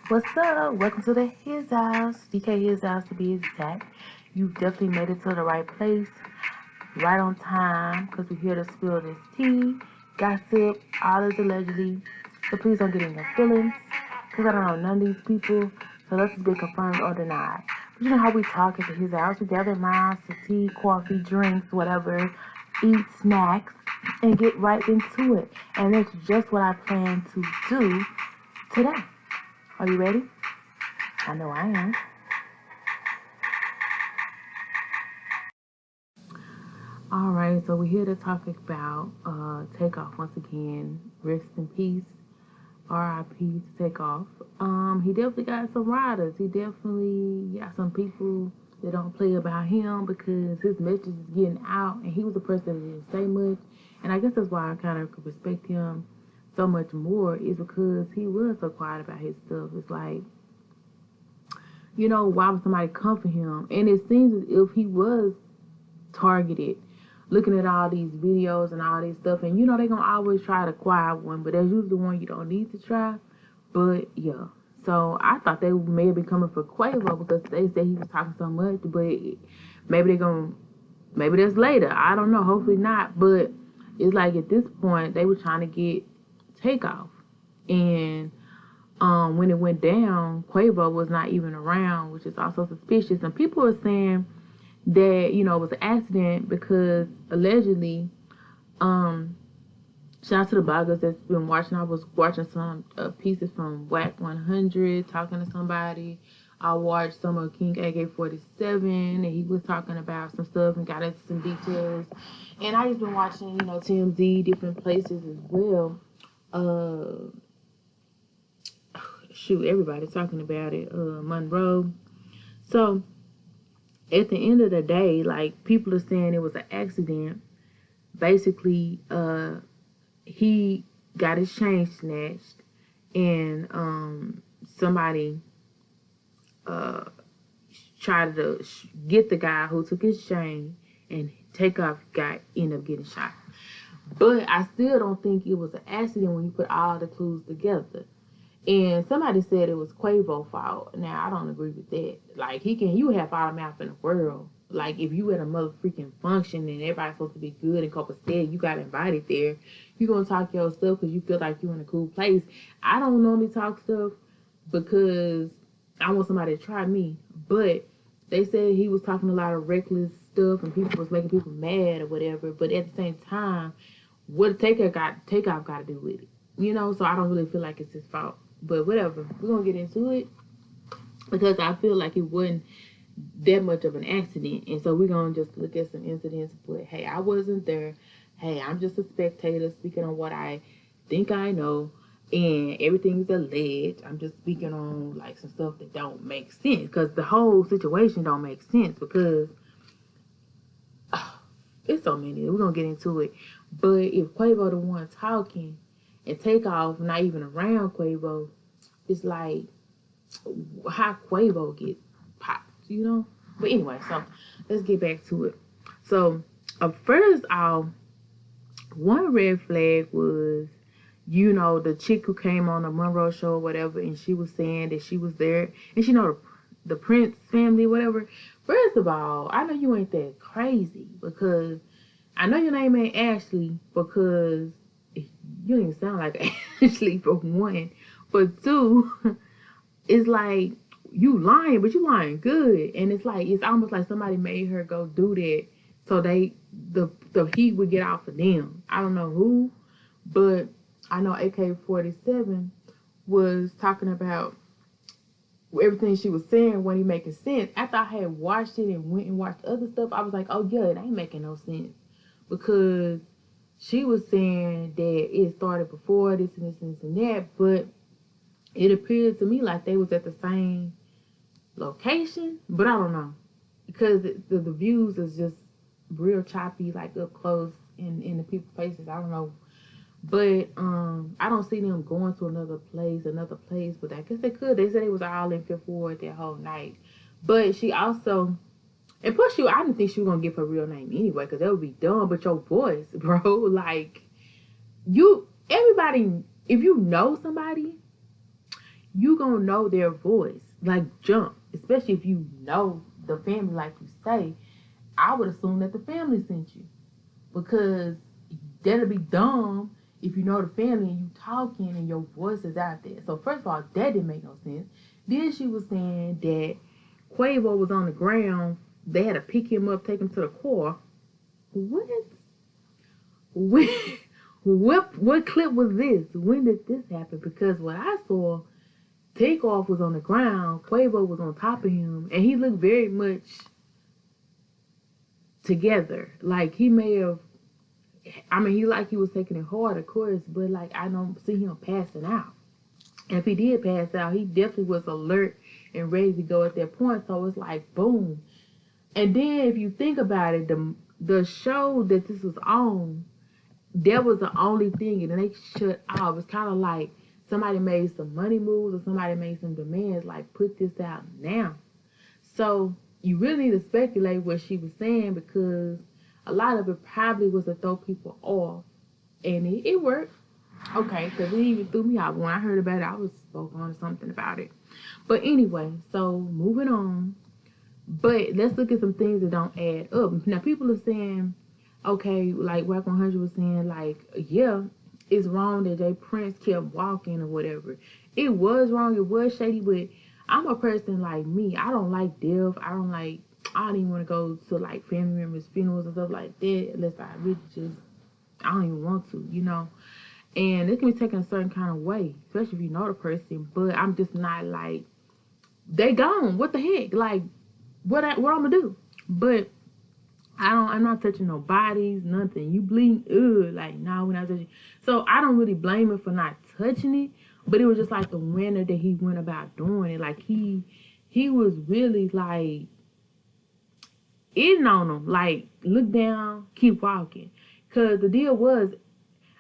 What's up? Welcome to the His House, DK His House to be exact. You've definitely made it to the right place, right on time, because we're here to spill this tea, gossip, all is allegedly. So please don't get in your feelings, because I don't know none of these people, so let's just be confirmed or denied. But you know how we talk at the His House, we gather around some tea, coffee, drinks, whatever, eat snacks, and get right into it. And that's just what I plan to do today. Are you ready? I know I am. All right, so we're here to talk about Takeoff once again. Rest in peace, R.I.P. to Takeoff. He definitely got some riders. He definitely got some people that don't play about him because his message is getting out, and he was a person that didn't say much. And I guess that's why I kind of respect him so much more is because he was so quiet about his stuff. It's like, why would somebody come for him? And it seems as if he was targeted, looking at all these videos and all this stuff, and they gonna always try to quiet one, but that's usually the one you don't need to try. But yeah, so I thought they may have been coming for Quavo because they said he was talking so much, but maybe that's later, I don't know, hopefully not. But it's like at this point they were trying to get Takeoff, and when it went down, Quavo was not even around, which is also suspicious. And people are saying that it was an accident because allegedly, shout out to the bloggers that's been watching. I was watching some pieces from Whack 100 talking to somebody. I watched some of King AK-47 and he was talking about some stuff and got into some details. And I just been watching TMZ, different places as well. Everybody's talking about it. Monroe. So at the end of the day, like, people are saying it was an accident. Basically, he got his chain snatched, and somebody tried to get the guy who took his chain, and Takeoff guy ended up getting shot. But I still don't think it was an accident when you put all the clues together. And somebody said it was Quavo's fault. Now, I don't agree with that. Like, you have all the map in the world. Like, if you at a mother freaking function and everybody's supposed to be good and copacetic, you got invited there, you're going to talk your stuff because you feel like you're in a cool place. I don't normally talk stuff because I want somebody to try me. But they said he was talking a lot of reckless stuff and people was making people mad or whatever. But at the same time, what Takeoff got to do with it? So I don't really feel like it's his fault. But whatever, we're gonna get into it because I feel like it wasn't that much of an accident, and so we're gonna just look at some incidents. But hey, I wasn't there. Hey, I'm just a spectator speaking on what I think I know, and everything's alleged. I'm just speaking on like some stuff that don't make sense because the whole situation don't make sense because it's so many. We're gonna get into it. But if Quavo the one talking and Takeoff not even around Quavo, it's like how Quavo get popped. But anyway, so let's get back to it. So first off, one red flag was, the chick who came on the Monroe show or whatever, and she was saying that she was there, and she know the Prince family, whatever. First of all, I know you ain't that crazy because I know your name ain't Ashley because you don't even sound like Ashley, for one. But two, it's like you lying, but you lying good. And it's like it's almost like somebody made her go do that so the heat would get off of them. I don't know who, but I know AK-47 was talking about everything she was saying when he making sense. After I had watched it and went and watched other stuff, I was like, oh yeah, it ain't making no sense. Because she was saying that it started before this and this and this and that, but it appeared to me like they was at the same location, but I don't know. Because the views is just real choppy, like up close in the people's faces. I don't know. But I don't see them going to another place, but I guess they could. They said they was all in Fifth Ward that whole night. But she also, and plus I didn't think she was going to give her real name anyway, because that would be dumb. But your voice, bro, like, everybody, if you know somebody, you gonna know their voice, like jump, especially if you know the family, like you say. I would assume that the family sent you because that'd be dumb if you know the family and you talking and your voice is out there. So first of all, that didn't make no sense. Then she was saying that Quavo was on the ground. They had to pick him up, take him to the car. What? When, what clip was this? When did this happen? Because what I saw, Takeoff was on the ground, Quavo was on top of him, and he looked very much together. Like he may have, I mean, he was taking it hard, of course, but like I don't see him passing out. And if he did pass out, he definitely was alert and ready to go at that point. So it's like boom. And then if you think about it, the show that this was on, that was the only thing, and then they shut off. It's kind of like somebody made some money moves or somebody made some demands, like put this out now. So you really need to speculate what she was saying because a lot of it probably was to throw people off, and it worked. Okay, because it even threw me out. When I heard about it, I was spoke on something about it. But anyway, so moving on. But let's look at some things that don't add up. Now, people are saying, okay, like Wack 100 was saying, like, yeah, it's wrong that Jay Prince kept walking or whatever. It was wrong. It was shady, but I'm a person like me. I don't like death. I don't even want to go to, like, family members' funerals and stuff like that unless I really I don't even want to, you know. And it can be taken a certain kind of way, especially if you know the person. But I'm just not like, they gone. What the heck? Like, what I'm gonna do? But I'm not touching no bodies, nothing. You bleeding, like, no, we're not touching. So I don't really blame him for not touching it, but it was just like the manner that he went about doing it. Like he was really like eating on him, like look down, keep walking. Cause the deal was,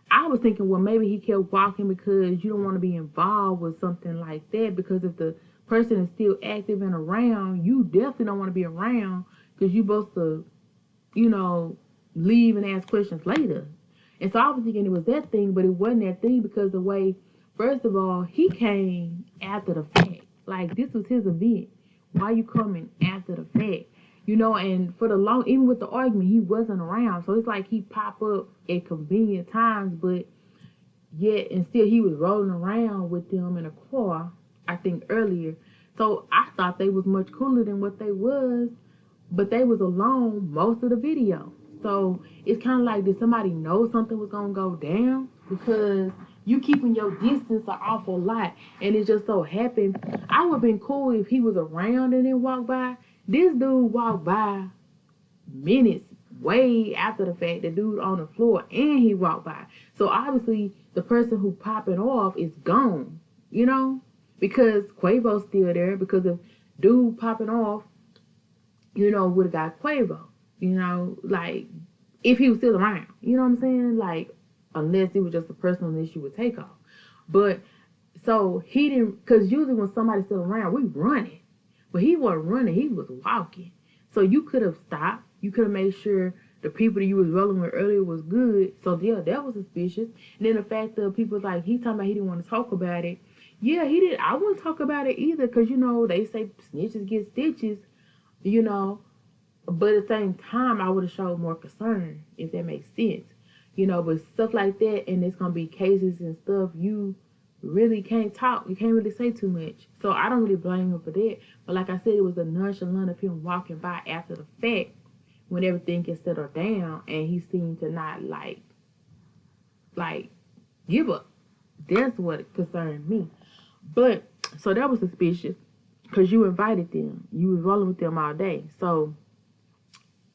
I was thinking, well, maybe he kept walking because you don't want to be involved with something like that. Because if the person is still active and around, you definitely don't want to be around because you're supposed to, you know, leave and ask questions later. And so I was thinking it was that thing, but it wasn't that thing because the way, first of all, he came after the fact. Like, this was his event. Why you coming after the fact? You know, and for the long, even with the argument, he wasn't around. So it's like he pop up at convenient times, but yet, and still he was rolling around with them in a car, I think earlier. So I thought they was much cooler than what they was, but they was alone most of the video. So it's kind of like, did somebody know something was going to go down? Because you keeping your distance an awful lot, and it just so happened, I would have been cool if he was around and then walked by. This dude walked by minutes way after the fact, the dude on the floor, and he walked by. So obviously the person who popping off is gone, you know, because Quavo's still there. Because if dude popping off, you know, would have got Quavo, you know, like if he was still around, you know what I'm saying? Like, unless it was just a personal issue with Takeoff. But so he didn't, because usually when somebody's still around, we running. But he wasn't running, he was walking. So you could have stopped. You could have made sure the people that you was rolling with earlier was good. So yeah, that was suspicious. And then the fact that people like, he talking about he didn't want to talk about it. Yeah, he did. I wouldn't talk about it either, because you know they say snitches get stitches, you know. But at the same time, I would have showed more concern, if that makes sense, you know. But stuff like that, and it's gonna be cases and stuff, you really can't talk. You can't really say too much. So I don't really blame him for that. But like I said, it was a nonchalant of him walking by after the fact, when everything gets settled down, and he seemed to not like give up. That's what concerned me. But so that was suspicious, because you invited them, you was rolling with them all day. So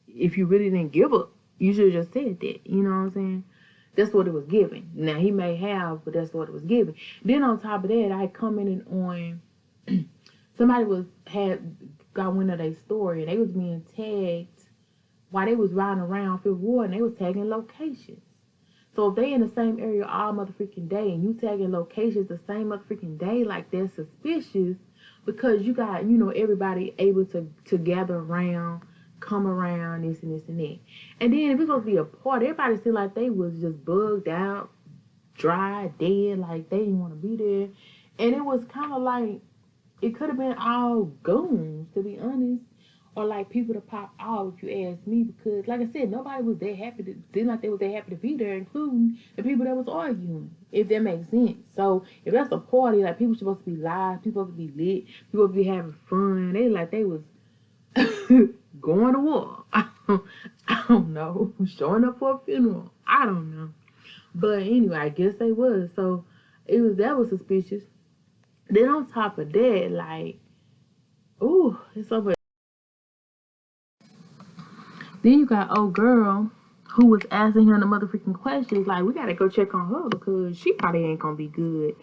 if you really didn't give up, you should have just said that. You know what I'm saying? That's what it was given. Now he may have, but that's what it was given. Then on top of that, I commented on somebody got wind of their story, and they was being tagged while they was riding around Fifth Ward, and they was tagging locations. So if they in the same area all motherfucking day, and you tagging locations the same motherfucking day, like, that's suspicious, because you got, you know, everybody able to gather around, come around, this and this and that. And then if it's supposed to be a party, everybody seemed like they was just bugged out, dry, dead, like they didn't want to be there. And it was kind of like, it could have been all goons, to be honest, or like people to pop off, if you ask me, because like I said, nobody was that happy to seem like they was that happy to be there, including the people that was arguing, if that makes sense. So if that's a party, like people supposed to be live, people supposed to be lit, people supposed to be having fun. They like they was going to war. I don't know, showing up for a funeral. I don't know, but anyway, I guess they was. So that was suspicious. Then on top of that, like, ooh, it's so much. Then you got old girl who was asking him the motherfucking questions. Like, we gotta go check on her because she probably ain't gonna be good.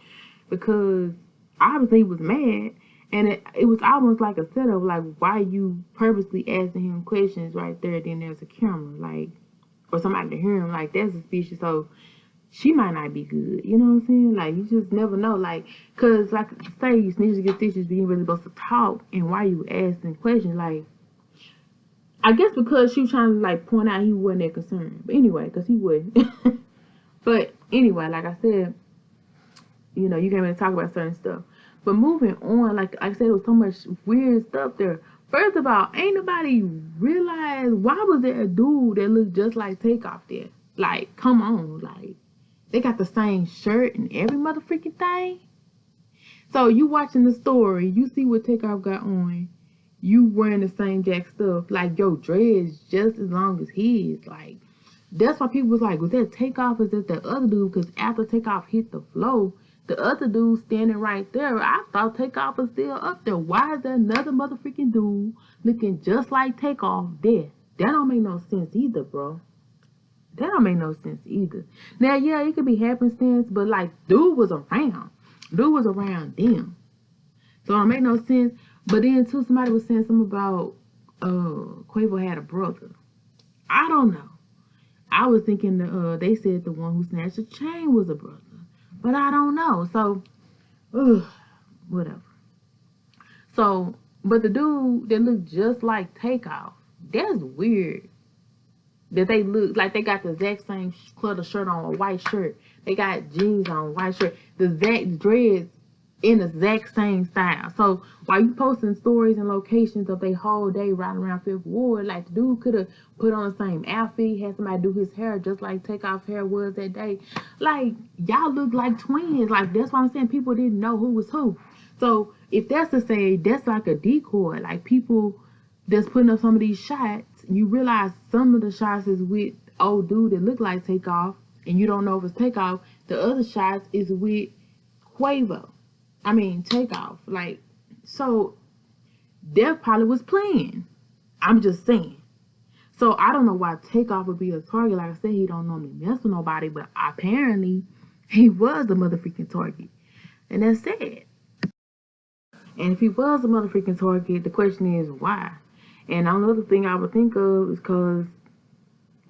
Because obviously he was mad. And it was almost like a setup, like, why you purposely asking him questions right there, then there's a camera, like, or somebody to hear him, like, that's suspicious. So she might not be good, you know what I'm saying? Like, you just never know, like, because, like, say you snitches get stitches, but you ain't really supposed to talk, and why you asking questions, like, I guess because she was trying to, like, point out he wasn't that concerned. But anyway, because he wouldn't. But anyway, like I said, you know, you can't really talk about certain stuff. But moving on, like I said, there was so much weird stuff there. First of all, ain't nobody realize why was there a dude that looked just like Takeoff there? Like, come on, like, they got the same shirt and every motherfucking thing. So you watching the story, you see what Takeoff got on. You wearing the same jack stuff. Like, your dreads just as long as his. Like, that's why people was like, was that Takeoff? Is that the other dude? Because after Takeoff hit the floor, the other dude standing right there, I thought Takeoff was still up there. Why is there another motherfucking dude looking just like Takeoff there? That don't make no sense either, bro. That don't make no sense either. Now, yeah, it could be happenstance, but like, dude was around. Dude was around them. So it don't make no sense. But then too, somebody was saying something about Quavo had a brother. I don't know. I was thinking they said the one who snatched the chain was a brother. But I don't know. So whatever. So, but the dude that looked just like Takeoff, that's weird. That they look like they got the exact same color shirt on, a white shirt. They got jeans on, white shirt. The exact dreads in the exact same style. So while you posting stories and locations of their whole day riding around Fifth Ward, like the dude could have put on the same outfit, had somebody do his hair just like Takeoff hair was that day. Like, y'all look like twins. Like, that's why I'm saying people didn't know who was who. So if that's to say, that's like a decoy. Like, people that's putting up some of these shots, you realize some of the shots is with old dude that look like Takeoff, and you don't know if it's Takeoff. The other shots is with Quavo. I mean, Takeoff. Like, so that probably was playing. I'm just saying. So I don't know why Takeoff would be a target. Like I said, he don't normally mess with nobody, but apparently he was a motherfucking target. And that's sad. And if he was a motherfucking target, the question is why? And another thing I would think of is because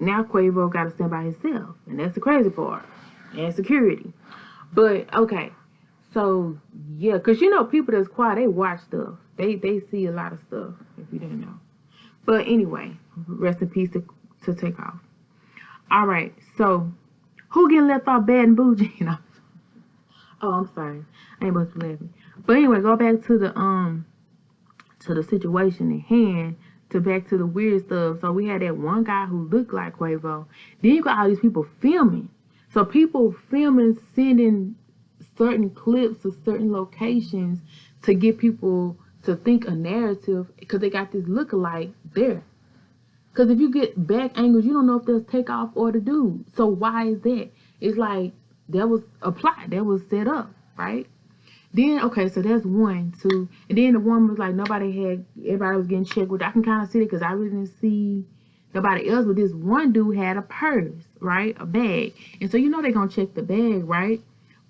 now Quavo got to stand by himself. And that's the crazy part. And security. But, okay. So, yeah. Because, you know, people that's quiet, they watch stuff. They see a lot of stuff, if you didn't know. But anyway, rest in peace to Takeoff. All right. So, who getting left off Bad and Bougie? You know? Oh, I'm sorry. I ain't supposed to be laughing. But anyway, go back to the situation at hand, back to the weird stuff. So we had that one guy who looked like Quavo. Then you got all these people filming. So people filming, sending certain clips of certain locations to get people to think a narrative because they got this lookalike there. Because if you get back angles, you don't know if there's Takeoff or the dude. So why is that? It's like that was a plot that was set up, right? Then, okay, so that's 1, 2. And then the one was like, everybody was getting checked with. I can kind of see it because I really didn't see nobody else. But this one dude had a purse, right? A bag. And so, you know, they're going to check the bag, right?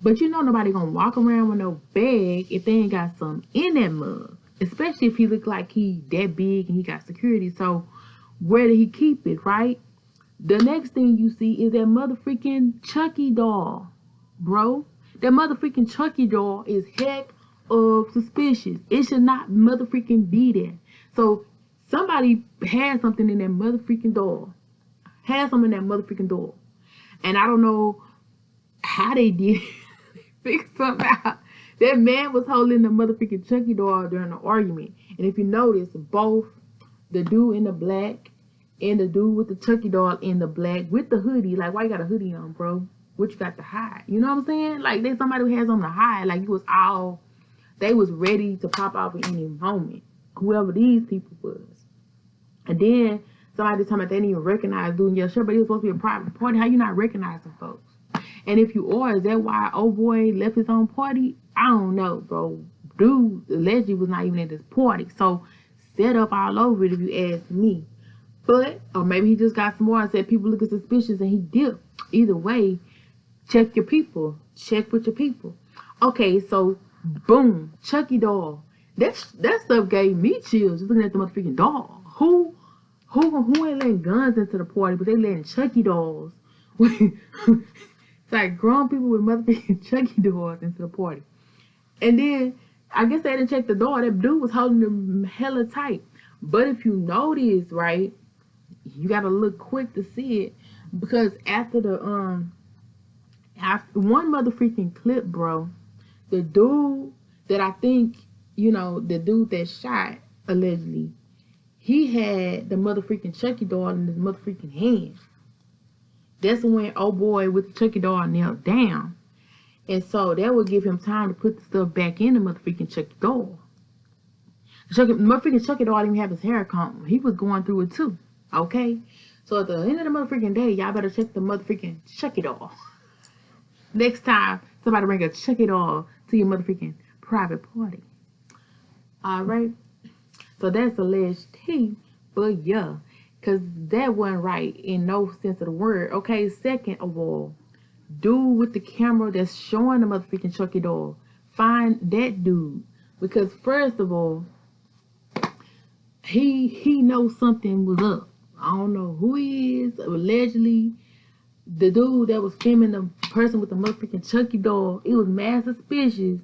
But you know, nobody going to walk around with no bag if they ain't got some in that mug. Especially if he look like he that big and he got security. So, where did he keep it, right? The next thing you see is that motherfucking Chucky doll, bro. That motherfucking Chucky doll is heck of suspicious. It should not motherfucking be there. So somebody had something in that motherfucking doll. Had something in that motherfucking doll. And I don't know how they did figure something out That man was holding the motherfucking Chucky doll during the argument. And if you notice, both the dude in the black and the dude with the Chucky doll in the black with the hoodie, like, why you got a hoodie on, bro? What you got to hide? You know what I'm saying? Like, there's somebody who has on the hide. Like, they was ready to pop off at any moment. Whoever these people was. And then somebody talking about they didn't even recognize doing your shirt, but it was supposed to be a private party. How you not recognizing folks? And if you are, is that why old boy left his own party? I don't know, bro. Dude allegedly was not even at this party. So set up all over it if you ask me. But, or maybe he just got some more and said people looking suspicious and he dipped. Either way, check your people. Check with your people. Okay, so boom, Chucky doll. That stuff gave me chills just looking at the motherfucking doll. Who ain't letting guns into the party, but they letting Chucky dolls? It's like grown people with motherfucking Chucky dolls into the party. And then, I guess they didn't check the door. That dude was holding them hella tight. But if you notice, right, you gotta look quick to see it. Because after one motherfucking clip, bro, the dude that I think, the dude that shot, allegedly, he had the motherfucking Chucky doll in his motherfucking hand. That's when old boy with the Chucky doll knelt down. And so that would give him time to put the stuff back in the motherfucking Chucky doll. The motherfucking Chucky doll didn't even have his hair combed. He was going through it too. Okay? So at the end of the motherfucking day, y'all better check the motherfucking Chucky doll. Next time somebody bring a Chucky doll to your motherfucking private party. Alright? So that's alleged tea. But yeah. Because that wasn't right in no sense of the word. Okay, second of all, dude with the camera that's showing the motherfucking Chucky doll, find that dude. Because first of all, he knows something was up. I don't know who he is. Allegedly, the dude that was filming the person with the motherfucking Chucky doll, it was mad suspicious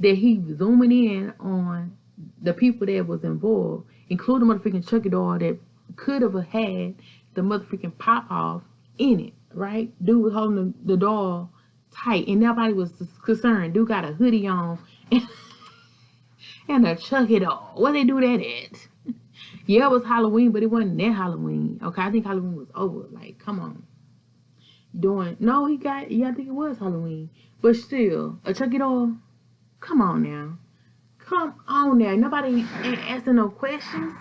that he was zooming in on the people that was involved, including the motherfucking Chucky doll that could have had the motherfucking pop off in it, right? Dude was holding the doll tight and nobody was concerned. Dude got a hoodie on and a Chucky doll. What they do that at? Yeah, it was Halloween, but it wasn't that Halloween. Okay, I think Halloween was over. Like, come on. I think it was Halloween. But still, a Chucky doll? Come on now. Come on now. Nobody ain't asking no questions.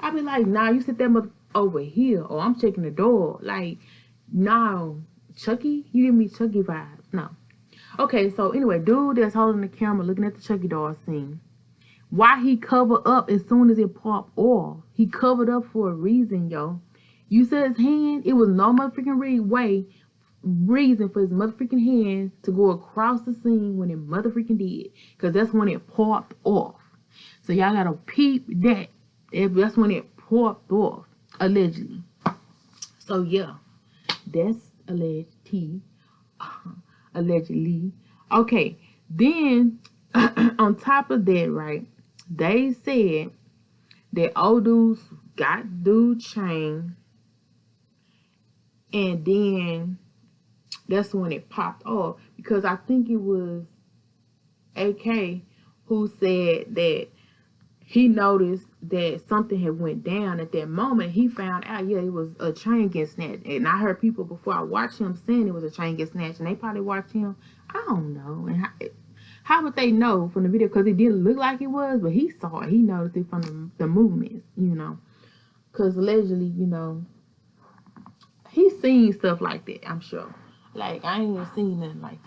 I be like, nah, you sit that mother over here, or I'm checking the door. Like, no, Chucky? You give me Chucky vibes. No. Okay, so anyway, dude that's holding the camera looking at the Chucky doll scene. Why he covered up as soon as it popped off? He covered up for a reason, yo. You said his hand, it was no motherfucking reason for his motherfucking hand to go across the scene when it motherfucking did. Because that's when it popped off. So y'all gotta peep that. That's when it popped off, allegedly. So yeah, that's alleged tea. Allegedly. Okay, then on top of that, right, they said that old dudes got dude chain, and then that's when it popped off, because I think it was AK who said that he noticed that something had went down at that moment. He found out, yeah, it was a chain getting snatched. And I heard people before I watched him saying it was a chain getting snatched, and they probably watched him. I don't know. And how would they know from the video? Because it didn't look like it was, but he saw it. He noticed it from the movements, Because allegedly, he's seen stuff like that, I'm sure. Like, I ain't even seen nothing like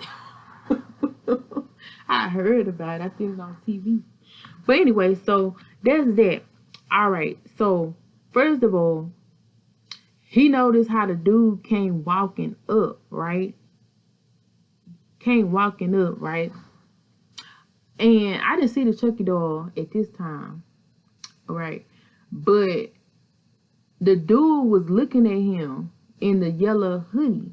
that. I heard about it. I seen it on TV. But anyway, so that's that. Alright, so first of all, he noticed how the dude came walking up, right? And I didn't see the Chucky doll at this time, right? But the dude was looking at him in the yellow hoodie.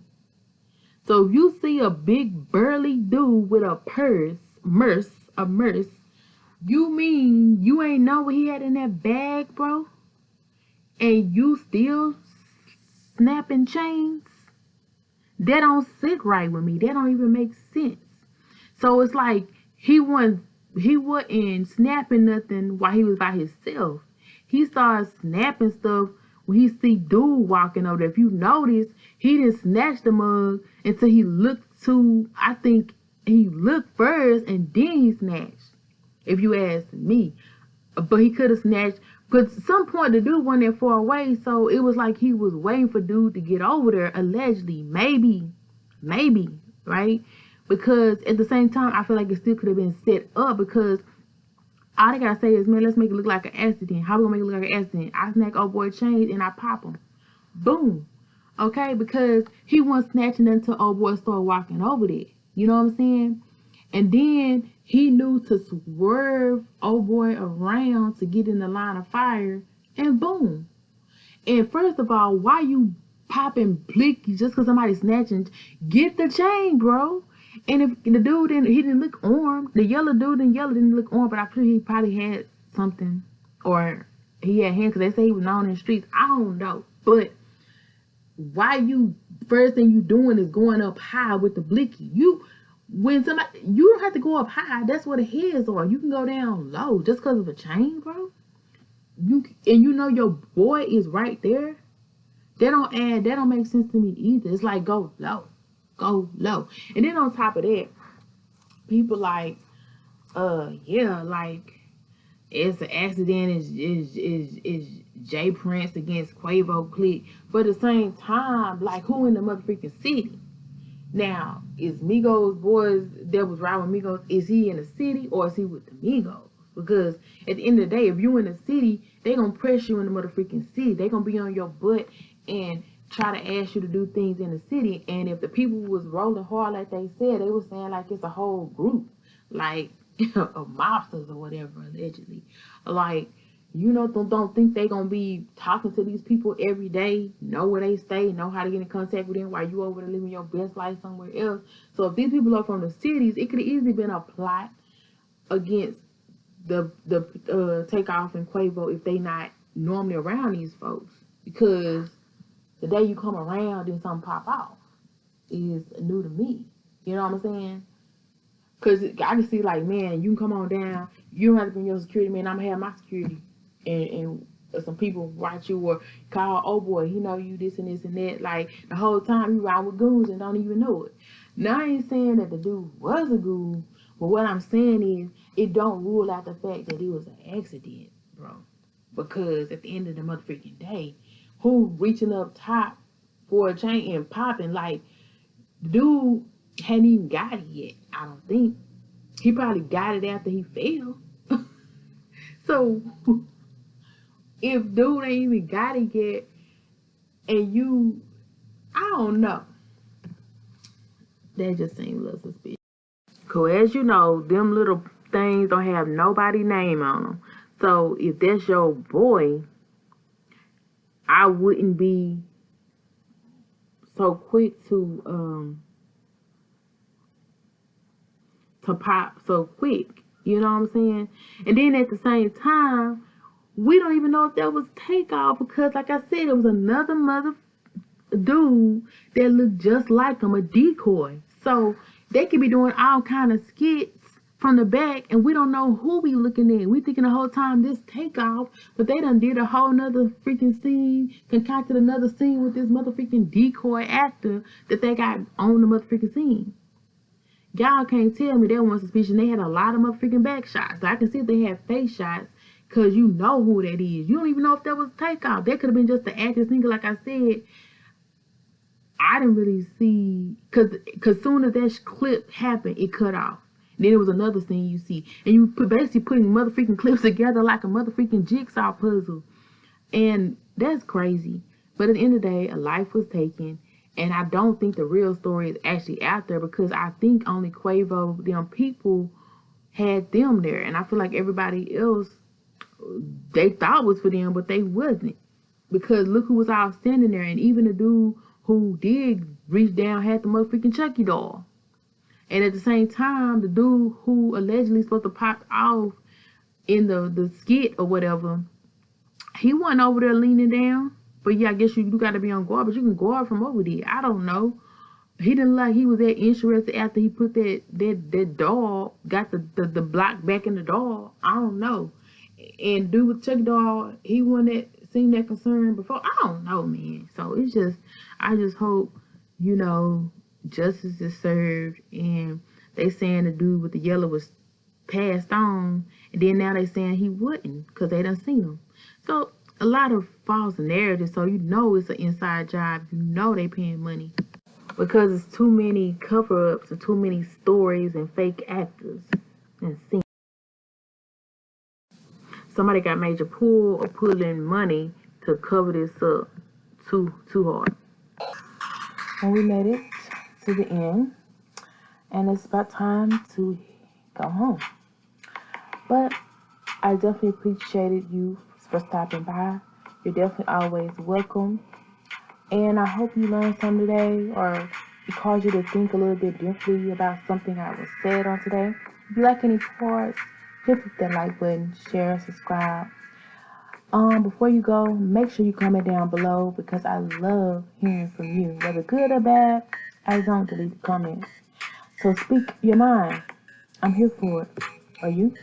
So if you see a big burly dude with a merce, you mean you ain't know what he had in that bag, bro? And you still snapping chains? That don't sit right with me. That don't even make sense. So it's like he wasn't snapping nothing while he was by himself. He started snapping stuff when he see dude walking over there. If you notice, he didn't snatch the mug until he looked to, I think he looked first and then he snatched, if you ask me. But he could have snatched, because at some point the dude wasn't that far away, so it was like he was waiting for dude to get over there, allegedly. Maybe, right? Because at the same time, I feel like it still could have been set up, because all they gotta say is, man, let's make it look like an accident. How we gonna make it look like an accident? I snatch old boy chains and I pop him. Boom. Okay? Because he wasn't snatching until old boy started walking over there. You know what I'm saying? And then he knew to swerve old boy around to get in the line of fire, and boom. And first of all, why you popping blicky just because somebody's snatching? Get the chain, bro. And if the dude he didn't look armed, the yellow dude in yellow didn't look armed, but I'm sure he probably had something, or he had hands, because they say he was known in the streets. I don't know. But why you, first thing you doing is going up high with the blicky? You don't have to go up high. That's where the heads are. You can go down low just because of a chain, bro. You know your boy is right there. That don't make sense to me either. It's like, go low. And then on top of that, people like, yeah, like, it's an accident, is Jay Prince against Quavo clique. But at the same time, like, who in the motherfucking city? Now, is Migos boys that was riding with Migos, is he in the city or is he with the Migos? Because at the end of the day, if you in the city, they gonna press you in the motherfucking city. They gonna be on your butt and try to ask you to do things in the city. And if the people was rolling hard like they said, they was saying like it's a whole group, like of mobsters or whatever, allegedly. Like, you know, don't think they gonna be talking to these people every day, know where they stay, know how to get in contact with them while you over there living your best life somewhere else. So if these people are from the cities, it could have easily been a plot against the Takeoff and Quavo if they not normally around these folks. Because the day you come around and something pop off is new to me. You know what I'm saying? Because I can see, like, man, you can come on down. You don't have to bring your security, man. I'm going to have my security. And some people watch you or call, oh, boy, he know you this and this and that. Like, the whole time you ride with goons and don't even know it. Now, I ain't saying that the dude was a goon. But what I'm saying is, it don't rule out the fact that it was an accident, bro. Because at the end of the motherfucking day, who reaching up top for a chain and popping? Like, dude hadn't even got it yet, I don't think. He probably got it after he fell. So, if dude ain't even got it yet, and you, I don't know. That just seems a little suspicious. Cause as you know, them little things don't have nobody name on them. So, if that's your boy, I wouldn't be so quick to pop so quick. You know what I'm saying? And then at the same time, we don't even know if that was Takeoff, because like I said, it was another mother dude that looked just like him, a decoy. So they could be doing all kind of skits from the back, and we don't know who we looking at. We thinking the whole time this Takeoff, but they done did a whole nother freaking scene, concocted another scene with this motherfucking decoy actor that they got on the motherfucking scene. Y'all can't tell me that one suspicion. They had a lot of motherfucking back shots. So I can see if they had face shots, because you know who that is. You don't even know if that was Takeoff. That could have been just the actor singer. Like I said, I didn't really see, because soon as that clip happened, it cut off. Then it was another scene you see. And you basically putting motherfucking clips together like a motherfucking jigsaw puzzle. And that's crazy. But at the end of the day, a life was taken. And I don't think the real story is actually out there, because I think only Quavo, them people, had them there. And I feel like everybody else, they thought was for them, but they wasn't. Because look who was all standing there. And even the dude who did reach down had the motherfucking Chucky doll. And at the same time, the dude who allegedly supposed to pop off in the skit or whatever, he wasn't over there leaning down. But yeah, I guess you got to be on guard, but you can guard from over there. I don't know. He didn't like he was that interested after he put that dog, got the block back in the dog. I don't know. And dude with Chucky dog, he wasn't that seemed that concerned before. I don't know, man. So it's just I just hope, you know, justice is served, and they saying the dude with the yellow was passed on, and then now they saying he wouldn't because they done seen him. So a lot of false narratives. So you know it's an inside job. You know they paying money because it's too many cover-ups and too many stories and fake actors and scenes. Somebody got major pull or pulling money to cover this up too hard. And we made it to the end, and it's about time to go home. But I definitely appreciated you for stopping by. You're definitely always welcome. And I hope you learned something today, or it caused you to think a little bit differently about something I was said on today. If you like any parts, hit that like button, share, subscribe. Before you go, make sure you comment down below because I love hearing from you. Whether good or bad, I don't delete the comments. So speak your mind. I'm here for it. Are you?